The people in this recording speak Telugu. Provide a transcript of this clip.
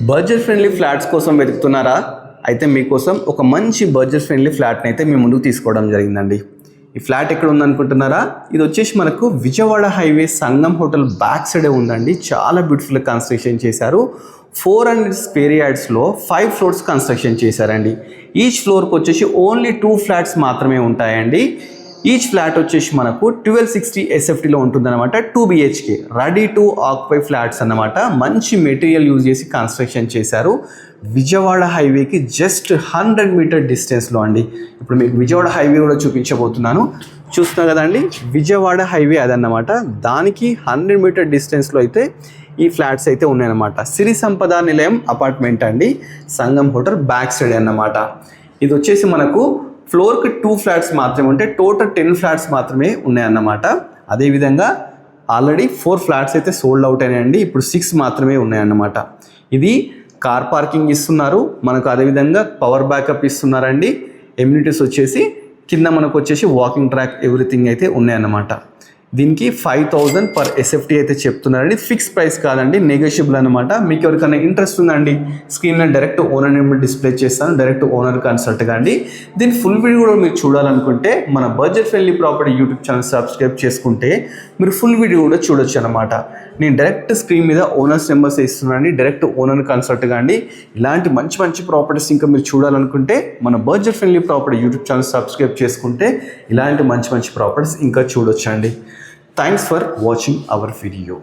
బడ్జెట్ ఫ్రెండ్లీ ఫ్లాట్స్ కోసం వెతుకుతున్నారా? అయితే మీకోసం ఒక మంచి బడ్జెట్ ఫ్రెండ్లీ ఫ్లాట్ని అయితే మీ ముందుకు తీసుకోవడం జరిగిందండి. ఈ ఫ్లాట్ ఎక్కడ ఉందనుకుంటున్నారా? ఇది వచ్చేసి మనకు విజయవాడ హైవే సంగం హోటల్ బ్యాక్ సైడే ఉందండి. చాలా బ్యూటిఫుల్ కన్స్ట్రక్షన్ చేశారు. 400 స్క్వేర్ యార్డ్స్లో 5 ఫ్లోర్స్ కన్స్ట్రక్షన్ చేశారండి. ఈచ్ ఫ్లోర్కి వచ్చేసి ఓన్లీ 2 ఫ్లాట్స్ మాత్రమే ఉంటాయండి. ఈచ్ ఫ్లాట్ వచ్చేసి మనకు 1260 SFTలో ఉంటుందన్నమాట. 2 BHK ready to occupy flats అన్నమాట. మంచి మెటీరియల్ యూజ్ చేసి కన్స్ట్రక్షన్ చేశారు. విజయవాడ హైవేకి జస్ట్ 100 మీటర్ డిస్టెన్స్లో అండి. ఇప్పుడు మీకు విజయవాడ హైవే కూడా చూపించబోతున్నాను. చూస్తున్నా కదండి, విజయవాడ హైవే అదన్నమాట. దానికి 100 మీటర్ డిస్టెన్స్లో అయితే ఈ ఫ్లాట్స్ అయితే ఉన్నాయన్నమాట. సిరి సంపద నిలయం అపార్ట్మెంట్ అండి, సంగం హోటల్ బ్యాక్ సైడ్ అన్నమాట. ఇది వచ్చేసి మనకు ఫ్లోర్కి 2 ఫ్లాట్స్ మాత్రమే ఉంటాయి. టోటల్ 10 ఫ్లాట్స్ మాత్రమే ఉన్నాయన్నమాట. అదేవిధంగా ఆల్రెడీ 4 ఫ్లాట్స్ అయితే సోల్డ్ అవుట్ అయినాయండి. ఇప్పుడు 6 మాత్రమే ఉన్నాయన్నమాట. ఇది కార్ పార్కింగ్ ఇస్తున్నారు మనకు. అదేవిధంగా పవర్ బ్యాకప్ ఇస్తున్నారండి. ఎమ్యూనిటీస్ వచ్చేసి కింద మనకు వచ్చేసి వాకింగ్ ట్రాక్ ఎవ్రీథింగ్ అయితే ఉన్నాయన్నమాట. దీనికి 5000 పర్ SFT అయితే చెప్తున్నారండి. ఫిక్స్ ప్రైస్ కాదండి, నెగోషియబుల్ అనమాట. మీకు ఎవరికైనా ఇంట్రెస్ట్ ఉందండి, స్క్రీన్లో డైరెక్ట్ ఓనర్ నెంబర్ డిస్ప్లే చేస్తాను. డైరెక్ట్ ఓనర్ కన్సల్ట్ కండి. దీని ఫుల్ వీడియో కూడా మీరు చూడాలనుకుంటే మన budget friendly property YouTube channel subscribe చేసుకుంటే మీరు ఫుల్ వీడియో కూడా చూడొచ్చు అనమాట. నేను డైరెక్ట్ స్క్రీన్ మీద ఓనర్స్ నెంబర్స్ ఇస్తున్నానండి. డైరెక్ట్ ఓనర్ కన్సల్ట్ కండి. ఇలాంటి మంచి మంచి ప్రాపర్టీస్ ఇంకా మీరు చూడాలనుకుంటే మన budget friendly property YouTube channel subscribe చేసుకుంటే ఇలాంటి మంచి మంచి ప్రాపర్టీస్ ఇంకా చూడొచ్చండి. Thanks for watching our video.